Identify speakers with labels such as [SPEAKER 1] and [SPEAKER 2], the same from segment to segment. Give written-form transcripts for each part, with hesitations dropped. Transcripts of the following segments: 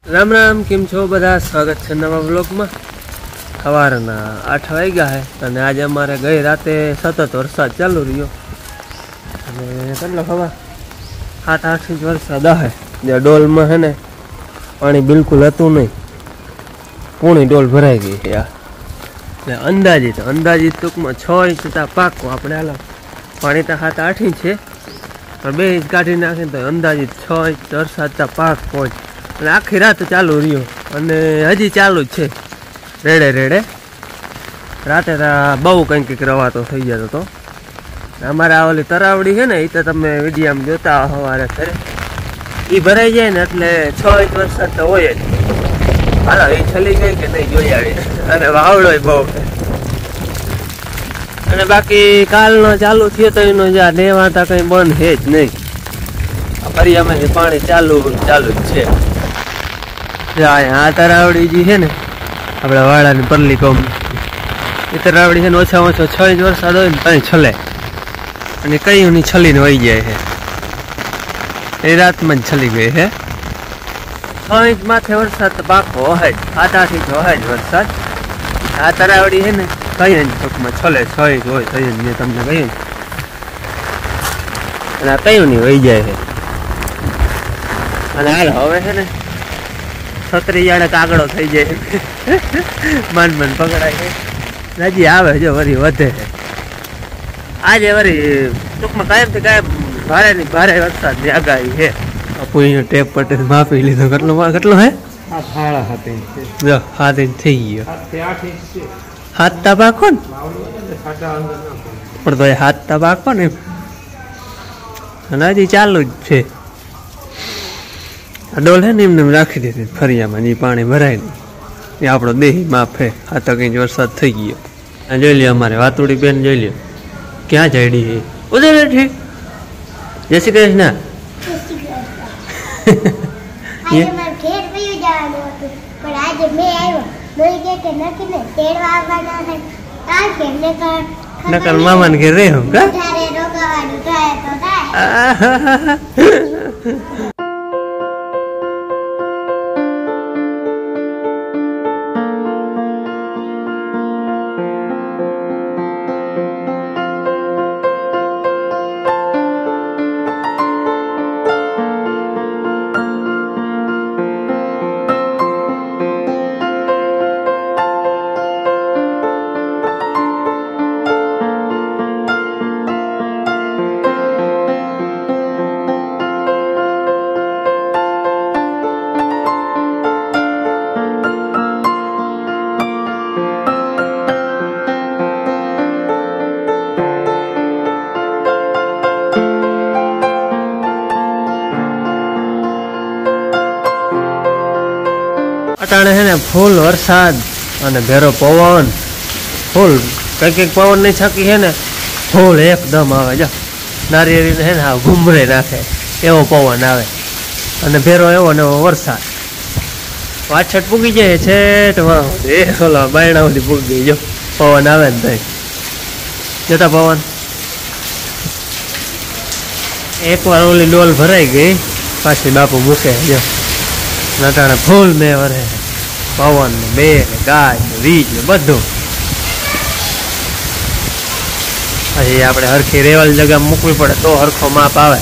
[SPEAKER 1] राम राम केम छो बधा स्वागत है नवा व्लॉग में। सवारना 8 वाग्या है और आज अमारे गई राते सतत वरसाद चालू रह्यो। खबर 7-8 इंच वरसाद है। जे डोल में है ने पानी बिल्कुल हतुं नहीं, पूरी डोल भराई गई है। अंदाजित टूंक में 6 इंच पाको अपने हाल पानी तो 7-8 इंच है पर 2 इंच काढ़ी नाखे तो अंदाजित 6 इंच वरसाद पाक पहुंच। आखी रात चालू रह्यो अने हजी चालू ज छे रेड़े राते बहु कंईक रवातो थई जतो तो। अमारा ओली तरावड़ी है ने ई तो तमे विडियो में जोता हवारे करे ई भराई जाए ने એટલે 6 इंच वरसाद तो होय ज। हालो ई छली गई के नहीं जोई आवी अने वावड़ोय बहु अने बाकी कालनो चालू थयो तो एनो जा देवाता कई बंध है ज नहीं। फरियामां पाणी चालू ज छे। तरावड़ी जी है ने अपने वाड़ा ने परली कौम ये तरावड़ी है ओछा 6 इंच वरसाद हो तो छले अने कई नहीं छली ने वही जाए है। ए रात में छली गई है 6 इंच माथे वरसाद पाको है 7-8 इंच है वरसाद। आ तरावड़ी है ने कई इंच टूंक में छले 6 इंच हो मैं तमने कहूँ कई नहीं वही जाए है। हाल हवे है ने छतरी जाने कागड़ो थई जाए मन पकड़ाय है हजी आवे जो वरी वधे है। आज वरी टूंक में कायम थी कायम भारे वरसाद की आगाही है। अपू टेप पर मापी लीधो કેટલો है 7 इंच थी गयो 7 पाको ने पण तो 7 पाको ने हजी चालू ज छे। डोल है ने एमने राखी दीधी फरियामां जी पानी भराय नहीं ये आपणो देही माप है। 7 इंच वरसाद थई गयो। जोई लो अमारे वातुड़ी बेन जोई लो क्या जायडी है उधर बैठी। जय श्री कृष्ण।
[SPEAKER 2] आज मैं घेर पे जानो पर आज मैं आयो मोई के नकी ने तेड़वा आववाना है तार के ने कर
[SPEAKER 1] नकल मामन के रे हम का
[SPEAKER 2] थारे रोगावानु थाय तो थाय। अटाणे है ने फूल वरसाद अने भेरो पवन फूल कई पवन नहीं छकी है ने फूल एकदम आवे जो नारिયેળી है ने घूमरे नाखे एवो पवन आवे अने भेरो एवो ने वरसाद पाछट पूगी जाए छेट ओला बायणा सुधी पूगी गई जो पवन आवे ने तई जता पवन एक बार ओली डोल भराई गई पाછી बापू मूके जो नटाणे फूल में वरे पवन ने मेघ ने गाय ने वीज ने बधु हजी आपणे हरखी रेवल जगह मूकवी पड़े तो हरखो माप आवे।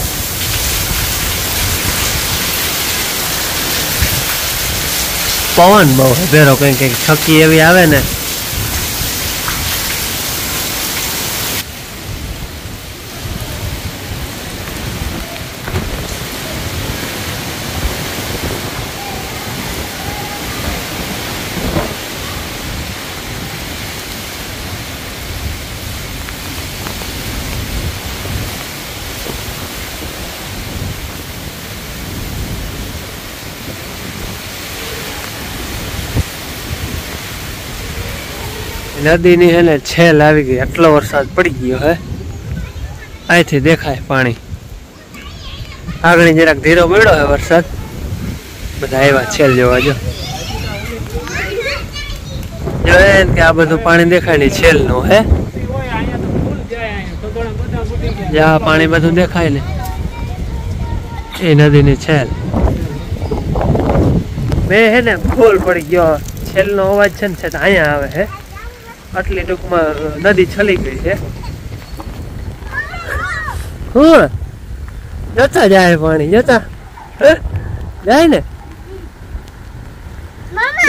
[SPEAKER 2] पवन बहु भेरो कई छकी एवी आवे ने नदी नी है ने छेल आवी गई आटलो वरसाद पड़ी गयो है। आथी देखाय पानी आगणी जराक धीरो पड्यो है वरसाद बधा आव्या छेल जोवा जो के आ बधुं पाणी देखाय ने छेल नो है जहाँ पानी बधुं देखाय ने ए नदी ने छेल
[SPEAKER 1] મેં હે ને ફૂલ પડી ગયો છેલ્લો અવાજ છે ને છે અહીંયા આવે છે આટલી ટૂંકમાં નદી છલી ગઈ છે હું જતા જાય પાણી જતા જાય ને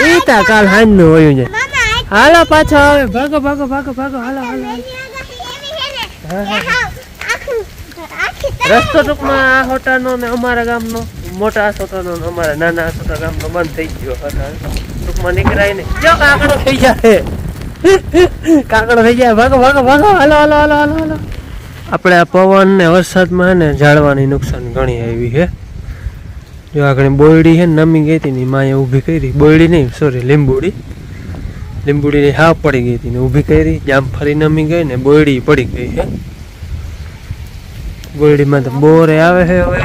[SPEAKER 1] ઈતા કાલ હાંજ નું હોયું છે હાલો પાછો આવે ભાગો ભાગો ભાગો ભાગો હાલો હાલો રસ્તો ટૂંકમાં આ હોટાનો ને અમારા ગામનો મોટા આસોટાનો ને અમારા નાના આસોટા ગામનો બંધ થઈ ગયો ટૂંકમાં નીકળાય ને જો કાકડો થઈ જાય કાકડો થઈ જાય ભાગો ભાગો ભાગો હાલો હાલો હાલો હાલો હાલો આપણે આ પવન ને વરસાદમાં ને ઝાડવાની નુકસાન ઘણી આવી છે જો આગળ બોયડી છે ને નમી ગઈ હતી ને માએ ઊભી કરી બોયડી નહીં સોરી લીંબુડી હાવ પડી ગઈ હતી ને ઊભી કરી જામફળી નમી ગઈ ને બોયડી પડી ગઈ છે બોયડીમાં તો બોરે આવે છે હવે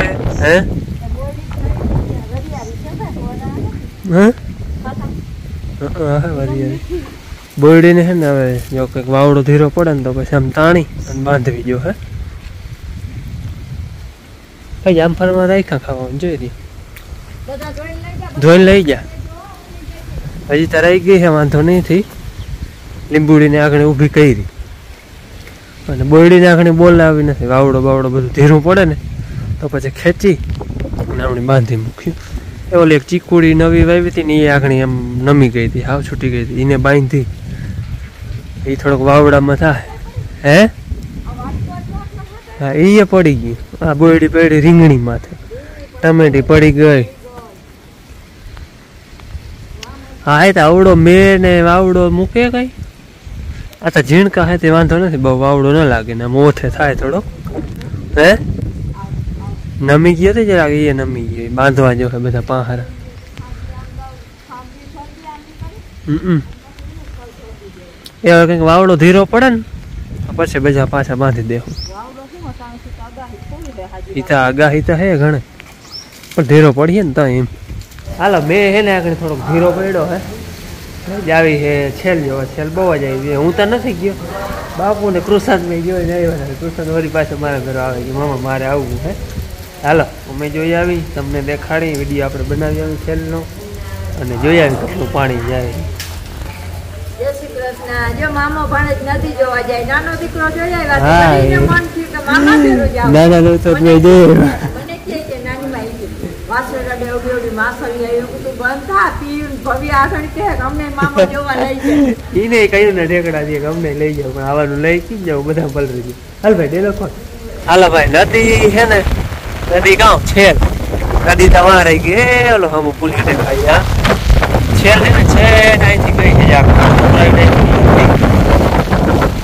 [SPEAKER 1] બોયડીને છે ને હવે જો કંઈક વાવડો ધીરો પડે ને તો પછી આમ તાણી અને બાંધવી જો હે કઈ જામફળમાં રાખ્યા ખાવાનું જોઈ રહી ધોઈને લઈ જા હજી તો રહી ગઈ છે વાંધો નહીં થઈ લીંબુડીને આગળ ઊભી કરી અને બોયડીને આગળ બોલાવી નથી વાવડો બાવડો બધું ધીરું પડે ને તો પછી ખેંચી અને આપણે બાંધી મૂક્યું એ ઓલી એક ચીકુડી નવી વાવી હતી ને એ આગળ એમ નમી ગઈ હતી હાવ છૂટી ગઈ હતી એને બાંધી એ થોડોક વાવડામાં થાય હે હા એ પડી ગયું આ બોયડી પડી રીંગણી માથે ટમેટી પડી ગઈ હા એ તો આવડો મેં ને વાવડો મૂકે કઈ આ તો ઝીણકા હે તે વાંધો નથી બહુ વાવડો ન લાગે ને મોથે થાય થોડો હે નમી ગયો તો જરાક એ નમી ગયો બાંધવા જો બધા પાહારા એ હવે કંઈક વાવડો ધીરો પડે ને પછી બધા પાછા બાંધી દેવું ઈ તો આગાહી તો હે ઘણે પણ ધીરો પડીએ ને તો એમ હાલો મેં હે ને આગળ થોડોક ધીરો પડ્યો હે આવી હે છેલ જો છેલ બહુ જ આવી હું તો નથી ગયો બાપુ ને કૃષાદ મેં ગયો ને આવ્યા કૃષાદ વળી પાસે મારા ઘરે આવે કે મામા મારે આવવું હે હાલો અમે જોઈ આવી તમને દેખાડી વિડીયો આપણે બનાવી આવી છેલનો અને જોઈ આવી કેટલું પાણી જાય
[SPEAKER 3] જય શ્રી કૃષ્ણ જો મામો ભાણેજ નદી જોવા જાય નાનો દીકરો જોઈ આવ્યા તો મન થયું કે મામા ફેરો જાવ
[SPEAKER 1] ના તો મેં જોયું
[SPEAKER 3] મને કહે કે નાની માં વાસણા ડેવડી માસળી આવ્યું બધું બંધ થા પીન ભવ્ય આસણ કે અમને મામો જોવા લઈ જાય
[SPEAKER 1] ઈને કહ્યું ને ઢેકડા દે અમને લઈ જાવ પણ આવવાનું લઈ કી જાવ બધા પલરી ગયું હાલ ભાઈ ડેલો કોણ હાલો ભાઈ નદી હે ને નદી ગામ છેલ નદી તમારે ગઈ ઓલો હમ પુલી ને ભાઈ હા છેલ ને છે અહીંથી ગઈ છે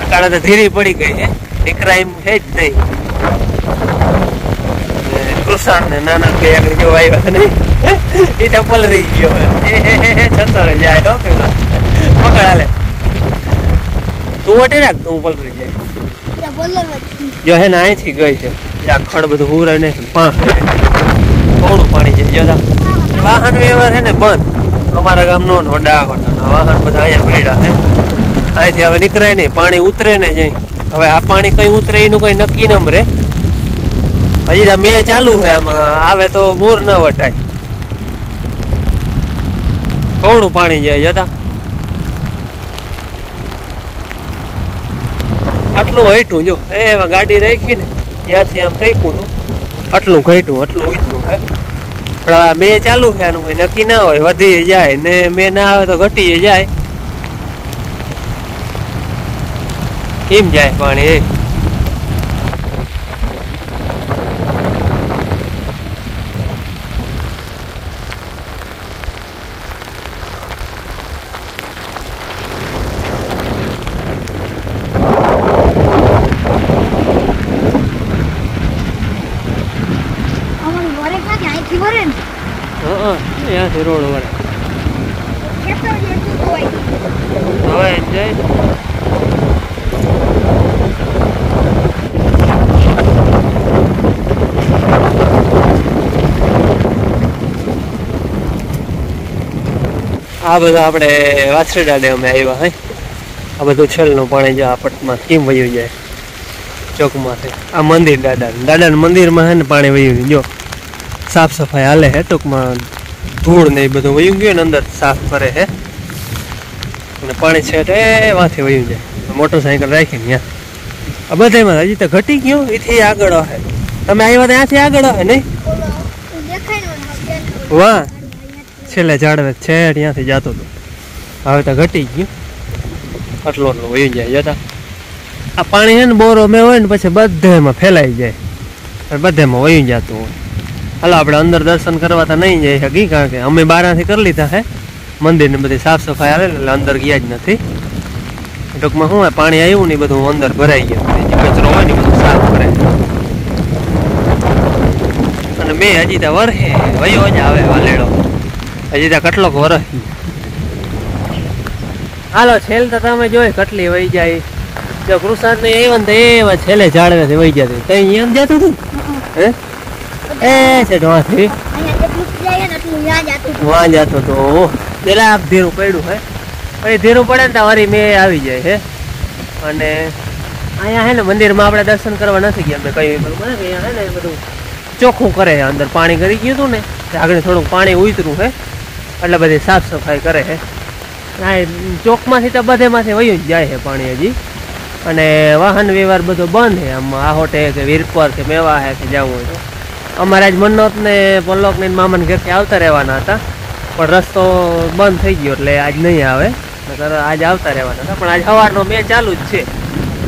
[SPEAKER 1] અટાણે તો ધીરી પડી ગઈ છે દીકરા એમ છે જ નહીં કૃષાણ ને નાના કે આગળ જો આવ્યા નહીં એ તો પલરી ગયો છતો જાય હો પેલા પકડ હાલે તું વટે રાખ તું પલરી જાય જો હે ને અહીંથી ગઈ છે ખડ બધું હુરાય ને થોડું પાણી છે જો વાહન વ્યવહાર છે ને બંધ અમારા ગામનો હોડા વાહન બધા અહીંયા પડ્યા છે અહીંથી હવે નીકળાય નહીં પાણી ઉતરે ને જઈ હવે આ પાણી કઈ ઉતરે એનું કઈ નક્કી ન રે હજી મેં ચાલુ છે આમાં આવે તો મૂર ન વટાય થોડું પાણી જાય જતા આટલું હઈટું જો એમાં ગાડી રાખી ને ત્યાંથી આમ કઈકું આટલું ઘટ્યું આટલું ઈટલું હે પણ મેં ચાલુ છે આનું કઈ નક્કી ના હોય વધી જાય ને મેં ના આવે તો ઘટી જાય કેમ જાય પાણી ત્યાંથી રોડ વળે હવે જાય આ બધા આપણે વાછરડા ડેમે આવ્યા હે આ બધું છેલ્લું પાણી જો આપટમાં કેમ વયું જાય ચોકમાંથી આ મંદિર દાદાનું મંદિરમાં હે ને પાણી વયું જો સાફ સફાઈ હાલે હે ટૂંકમાં
[SPEAKER 2] ધૂળ ને એ બધું વયું ગયું ને અંદર સાફ કરે હે અને પાણી છેટ એમાંથી વયું જાય મોટરસાઇકલ રાખીને ત્યાં આ બધામાં હજી તો ઘટી ગયું એથી આગળ હે તમે આવ્યા ત્યાંથી આગળ હે નહીં વાહ છેલ્લે ઝાડવે છે ત્યાંથી જતો હતો હવે તો ઘટી ગયું આટલો આટલો વયું જાય જતા આ પાણી છે ને બોરો મેં હોય ને પછી બધેમાં ફેલાઈ જાય અને બધેમાં વયું જતું હોય હાલો આપણે અંદર દર્શન કરવા તો નહીં જઈ શકી કારણ કે અમે બારાથી કરી લીધા હે મંદિરની બધી સાફ સફાઈ આવે એટલે અંદર ગયા જ નથી ટૂંકમાં શું હોય પાણી આવ્યું ને બધું અંદર ભરાઈ ગયું જે કચરો હોય ને બધું સાફ કરે અને મેં હજી તો વરહે વયો જ આવે વાલેડો હજી તો કેટલોક વરસ હાલો છેલ્લે તો તમે જોઈ કેટલી વહી જાય જો કૃષાંત ને એવા ને એવા છેલ્લે ઝાડવેથી વહી જતી તઈ એમ જતું હતું હે એ છે ઢોથી વાં જતો તો પેલા આપ ધીરું પડ્યું હે પછી ધીરું પડે ને તો વરી મેં આવી જાય હે અને અહીંયા હે ને મંદિરમાં આપણે દર્શન કરવા નથી ગયા મેં કહ્યું બરોબર ને અહીંયા હે ને બધું ચોખ્ખું કરે છે અંદર પાણી કરી ગયું હતું ને આગળ થોડુંક પાણી ઉતરું હે એટલે બધી સાફ સફાઈ કરે છે હા ચોકમાંથી તો બધેમાંથી વયું જ જાય છે પાણી હજી અને વાહન વ્યવહાર બધો બંધ છે આમ આહોટે કે વીરપર કે મેવા હે કે જવું હોય તો અમારે આજ મન્નત ને પલ્લોક ને મામાને ઘરથી આવતા રહેવાના હતા પણ રસ્તો બંધ થઈ ગયો એટલે આજ નહીં આવે નકર આજ આવતા રહેવાના હતા પણ આજ સવારનો મેં ચાલુ જ છે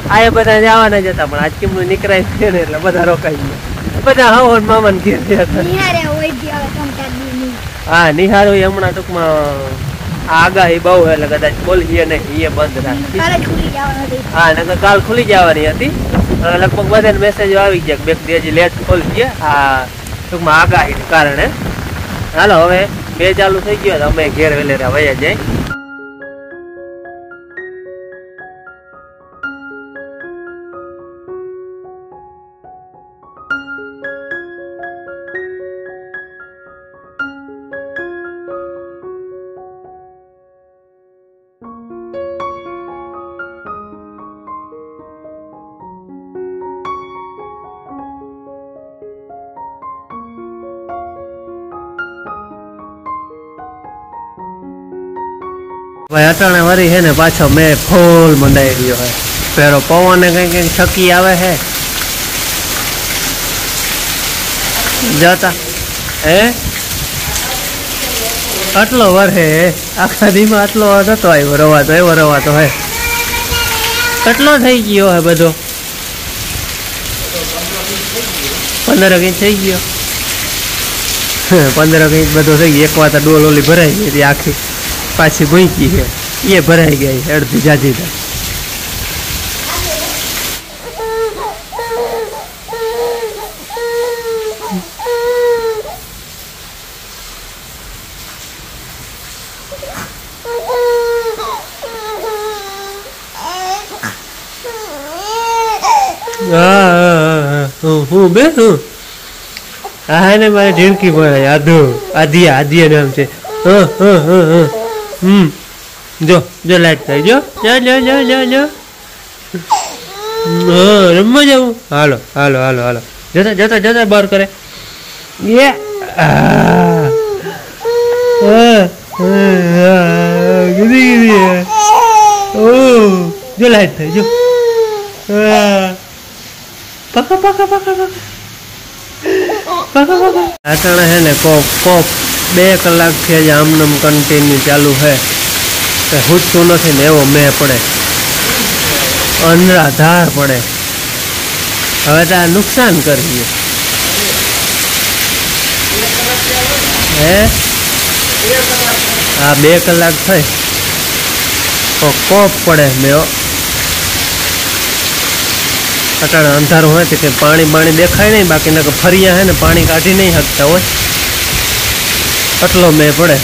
[SPEAKER 2] આ એ બધા જવાના જ હતા પણ આજ કેમનું નીકળાય છે ને એટલે બધા રોકાઈ ગયા બધા હવન મામાને ઘેર હતા હા નિહાર હોય હમણાં ટૂંકમાં આગાહી બહુ એટલે કદાચ બોલીએ નહીં એ બંધ રાખી હા નકર કાલ ખુલી જવાની હતી લગભગ બધાને મેસેજ આવી ગયા બે હજી લેટ ખોલીએ આ ટૂંકમાં આગાહીને કારણે હાલો હવે બે ચાલુ થઈ ગયો અમે ઘેર વેલેરા વયા જાય ભાઈ અટાણે વરી છે ને પાછો મેં ફૂલ મંડાઈ રહ્યો હે પેરો પવન ને કઈ કઈ છકી આવે હે જતા હે આટલો વર હે આખા દીમાં આટલો નતો આવ્યો રવાતો એવો રવાતો હે કેટલો થઈ ગયો હે બધો 15 ઇંચ થઈ ગયો 15 ઇંચ બધો થઈ ગયો એક વાર ડોલ ઓલી ભરાઈ ગઈ હતી આખી પાછી ભૂંકી છે એ ભરાઈ ગઈ અડધી જાજી હું બે હું હા ને મારે ઢીણકી પડે આધુ આધિયા આધિયા નામ છે જો જો લાઈટ થાય જો રમવા જવું હાલો હાલો હાલો હાલો જતા જતા જતા બહાર કરે જો લાઈટ થાય જો પકા પકા પકા પકા પકા પકા આટાણે હે ને કોપ 2 કલાકથી જ આમનામ કન્ટિન્યુ ચાલુ છે કે હૂટતું નથી ને એવો મેં પડે અંધરાધાર પડે હવે તો આ નુકસાન કરીએ હે હા 2 કલાક થઈ તો કોપ પડે મેં અટાણે અંધારું હોય તો કે પાણી દેખાય નહીં બાકી ના ફરિયા હે ને પાણી કાઢી નહીં શકતા હોય આટલો મેં પડે